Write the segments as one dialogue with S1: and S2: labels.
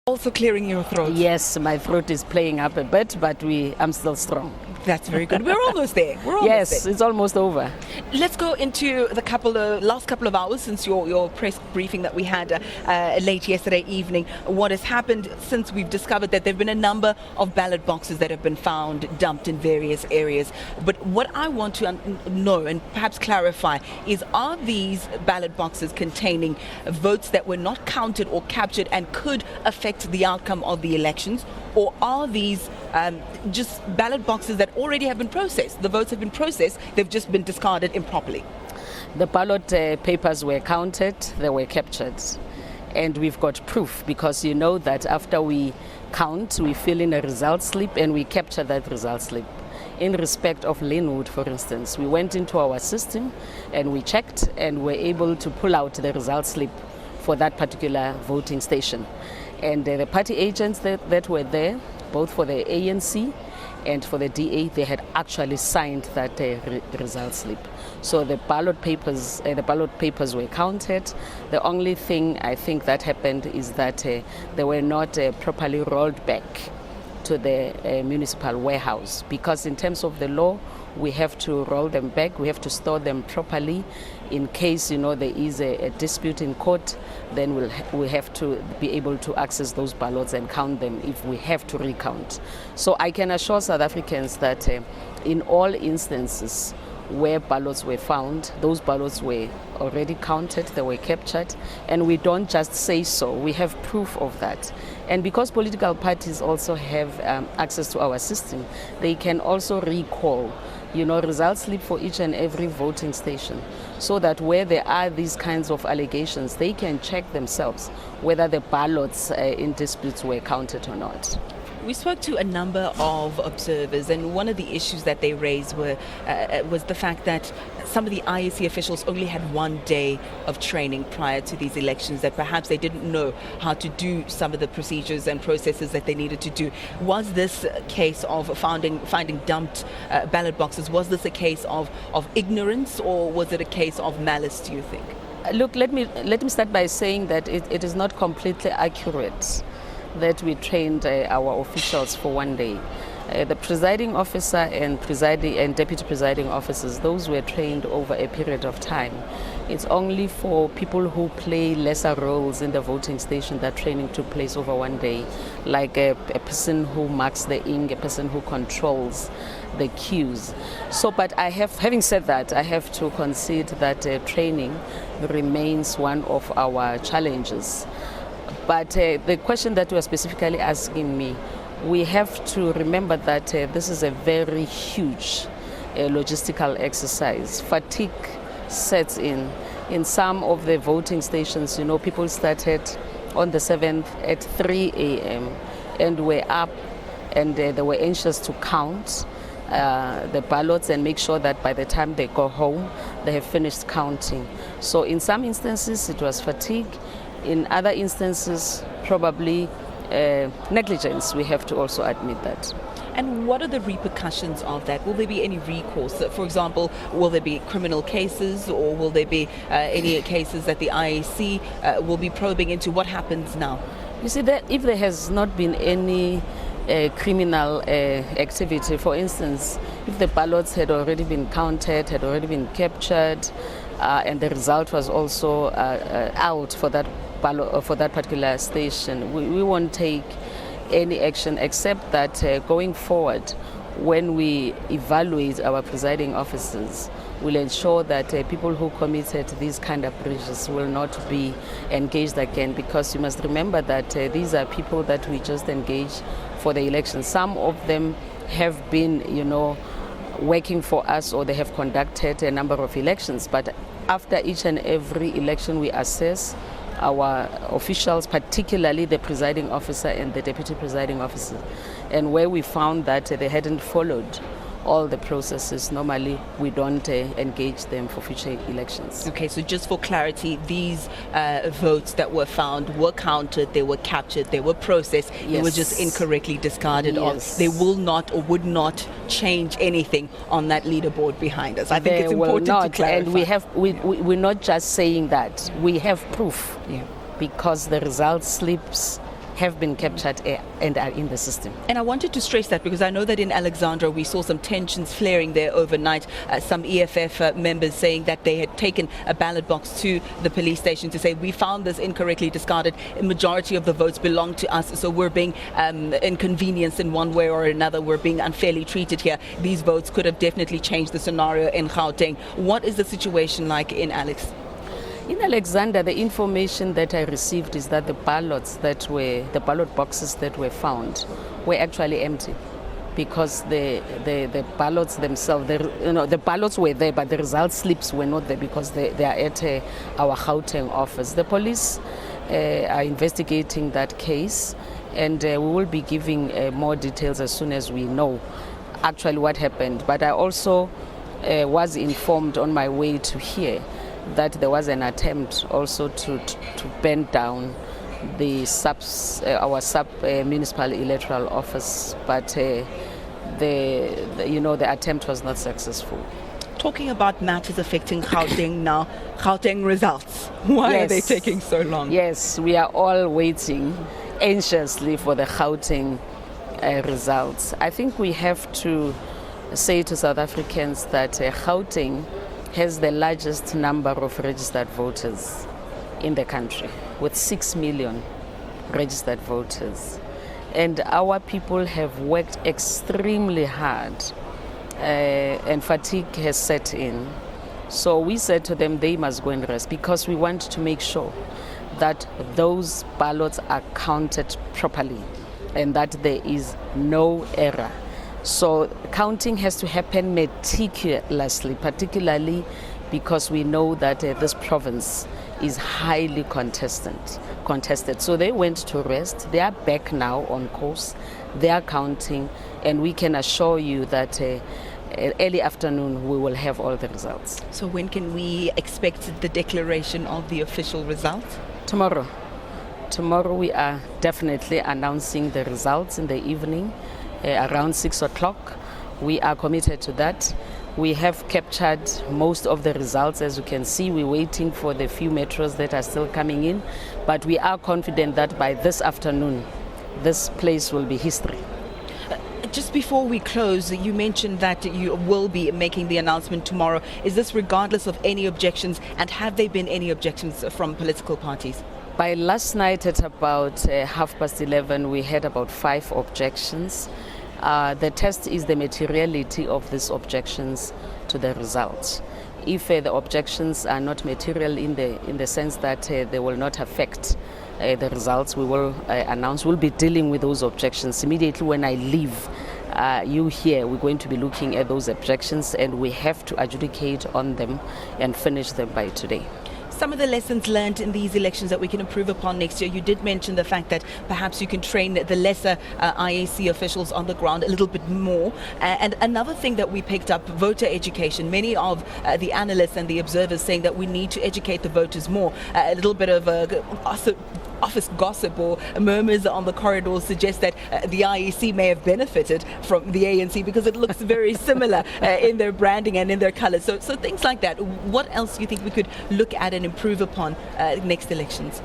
S1: Also clearing your throat.
S2: Yes, my throat is playing up a bit, but I'm still strong.
S1: That's very good. We're almost there.
S2: Yes, it's almost over.
S1: Let's go into the last couple of hours since your press briefing that we had late yesterday evening. What has happened since we've discovered that there have been a number of ballot boxes that have been found dumped in various areas. But what I want to know and perhaps clarify is, are these ballot boxes containing votes that were not counted or captured and could affect the outcome of the elections? Or are these just ballot boxes that already have been processed? The votes have been processed, they've just been discarded improperly.
S2: The ballot papers were counted, they were captured. And we've got proof, because you know that after we count, we fill in a result slip and we capture that result slip. In respect of Linwood, for instance, we went into our system and we checked and were able to pull out the result slip for that particular voting station. And the party agents that were there, both for the ANC and for the DA, they had actually signed that result slip. So the ballot papers were counted. The only thing I think that happened is that they were not properly rolled back to the municipal warehouse, because in terms of the law, we have to roll them back, we have to store them properly. In case there is a dispute in court, then we have to be able to access those ballots and count them if we have to recount. So I can assure South Africans that in all instances where ballots were found, those ballots were already counted, they were captured, and we don't just say so, we have proof of that. And because political parties also have access to our system, they can also recall result slip for each and every voting station, so that where there are these kinds of allegations, they can check themselves whether the ballots in disputes were counted or not.
S1: We spoke to a number of observers, and one of the issues that they raised was the fact that some of the IEC officials only had 1 day of training prior to these elections, that perhaps they didn't know how to do some of the procedures and processes that they needed to do. Was this a case of finding dumped ballot boxes? Was this a case of ignorance, or was it a case of malice, do you think?
S2: Look, let me start by saying that it is not completely accurate that we trained our officials for 1 day. The presiding officer and deputy presiding officers, those were trained over a period of time. It's only for people who play lesser roles in the voting station that training took place over 1 day, like a person who marks the ink, a person who controls the queues. So, but having said that, I have to concede that training remains one of our challenges. But the question that you are specifically asking me, we have to remember that this is a very huge logistical exercise. Fatigue sets in. In some of the voting stations, people started on the 7th at 3 a.m. and were up, and they were anxious to count the ballots and make sure that by the time they go home, they have finished counting. So in some instances, it was fatigue. In other instances, probably negligence. We have to also admit that.
S1: And what are the repercussions of that? Will there be any recourse? For example, will there be criminal cases, or will there be any cases that the IEC will be probing into? What happens now?
S2: You see, that if there has not been any criminal activity, for instance, if the ballots had already been counted, had already been captured, and the result was also out for that particular station, we won't take any action, except that going forward, when we evaluate our presiding officers, we'll ensure that people who committed these kind of breaches will not be engaged again, because you must remember that these are people that we just engaged for the election. Some of them have been, working for us, or they have conducted a number of elections, but after each and every election we assess our officials, particularly the presiding officer and the deputy presiding officer, and where we found that they hadn't followed all the processes, normally we don't engage them for future elections.
S1: Okay, so just for clarity, these votes that were found were counted, they were captured, they were processed,
S2: yes.
S1: They were just incorrectly discarded.
S2: Yes.
S1: They will not or would not change anything on that leaderboard behind us. I think
S2: they
S1: it's important
S2: will not,
S1: to clarify.
S2: And we're not just saying that, we have proof, because the result slips have been captured and are in the system.
S1: And I wanted to stress that because I know that in Alexandra we saw some tensions flaring there overnight. Some EFF members saying that they had taken a ballot box to the police station to say, we found this incorrectly discarded. A majority of the votes belong to us, so we're being inconvenienced in one way or another. We're being unfairly treated here. These votes could have definitely changed the scenario in Gauteng. What is the situation like in Alex?
S2: In Alexander, the information that I received is that the ballot boxes that were found were actually empty, because the ballots themselves, the ballots were there, but the result slips were not there because they are at our Gauteng office. The police are investigating that case, and we will be giving more details as soon as we know actually what happened. But I also was informed on my way to here that there was an attempt also to burn down our municipal electoral office, but the attempt was not successful.
S1: Talking about matters affecting Gauteng now, Gauteng results. Why are they taking so long?
S2: Yes, we are all waiting anxiously for the Gauteng results. I think we have to say to South Africans that Gauteng has the largest number of registered voters in the country, with 6 million registered voters. And our people have worked extremely hard, and fatigue has set in. So we said to them they must go and rest, because we want to make sure that those ballots are counted properly and that there is no error. So counting has to happen meticulously, particularly because we know that this province is highly contested. So they went to rest. They are back now on course. They are counting, and we can assure you that early afternoon we will have all the results.
S1: So when can we expect the declaration of the official results?
S2: Tomorrow. Tomorrow we are definitely announcing the results in the evening. Around 6 o'clock. We are committed to that. We have captured most of the results. As you can see, we're waiting for the few metros that are still coming in, but we are confident that by this afternoon, this place will be history.
S1: Just before we close, you mentioned that you will be making the announcement tomorrow. Is this regardless of any objections, and have there been any objections from political parties?
S2: By last night at about 11:30, we had about 5 objections. The test is the materiality of these objections to the results. If the objections are not material in the sense that they will not affect the results, we will announce. We'll be dealing with those objections immediately when I leave. You here, we're going to be looking at those objections, and we have to adjudicate on them and finish them by today.
S1: Some of the lessons learned in these elections that we can improve upon next year. You did mention the fact that perhaps you can train the lesser IAC officials on the ground a little bit more. And another thing that we picked up, voter education. Many of the analysts and the observers saying that we need to educate the voters more. A little bit of office gossip or murmurs on the corridors suggest that the IEC may have benefited from the ANC because it looks very similar in their branding and in their colors. So things like that. What else do you think we could look at and improve upon next elections?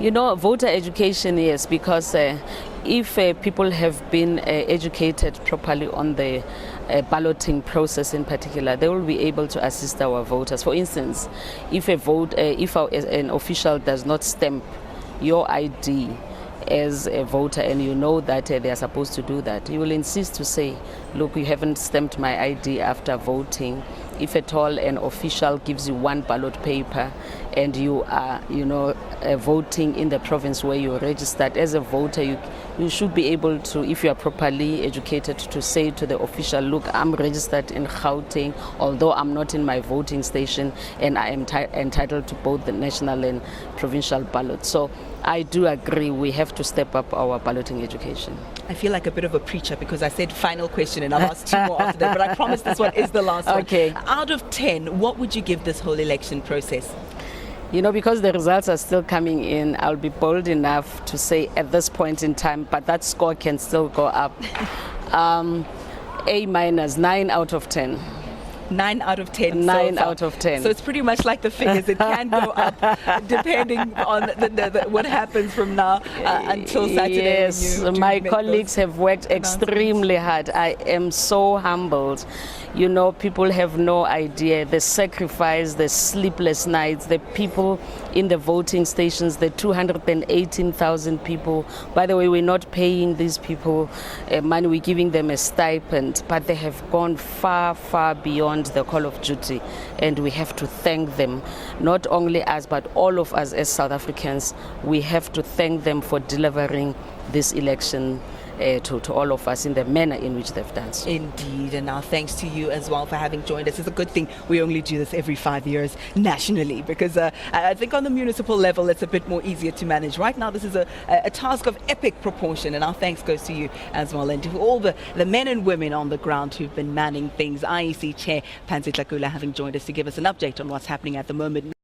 S2: Voter education, yes, because if people have been educated properly on the balloting process in particular, they will be able to assist our voters. For instance, if an official does not stamp your ID as a voter and you know that they are supposed to do that, you will insist to say, look, you haven't stamped my ID after voting. If at all an official gives you one ballot paper and you are, voting in the province where you're registered as a voter, you should be able to, if you are properly educated, to say to the official, look, I'm registered in Gauteng, although I'm not in my voting station, and I am entitled to both the national and provincial ballots. So I do agree we have to step up our balloting education.
S1: I feel like a bit of a preacher because I said final question and I'll ask 2 more after that, but I promise this one is the last one.
S2: Okay.
S1: Out of 10, what would you give this whole election process?
S2: Because the results are still coming in, I'll be bold enough to say at this point in time, but that score can still go up. A-, 9 out of 10.
S1: 9 out of 10.
S2: 9
S1: so far.
S2: out of 10.
S1: So it's pretty much like the figures. It can go up depending on what happens from now until Saturday.
S2: Yes,
S1: when you
S2: my
S1: make
S2: colleagues
S1: those
S2: have worked extremely hard. I am so humbled. You know, people have no idea the sacrifice, the sleepless nights, the people in the voting stations, the 218,000 people. By the way, we're not paying these people money, we're giving them a stipend, but they have gone far, far beyond the call of duty, and we have to thank them. Not only us, but all of us as South Africans, we have to thank them for delivering this election to all of us in the manner in which they've done so.
S1: Indeed, and now thanks to you as well for having joined us. It's a good thing we only do this every 5 years nationally, because I think on the municipal level it's a bit more easier to manage. Right now this is a task of epic proportion, and our thanks goes to you as well, and to all the men and women on the ground who've been manning things. IEC Chair Pansy Tlakula having joined us to give us an update on what's happening at the moment.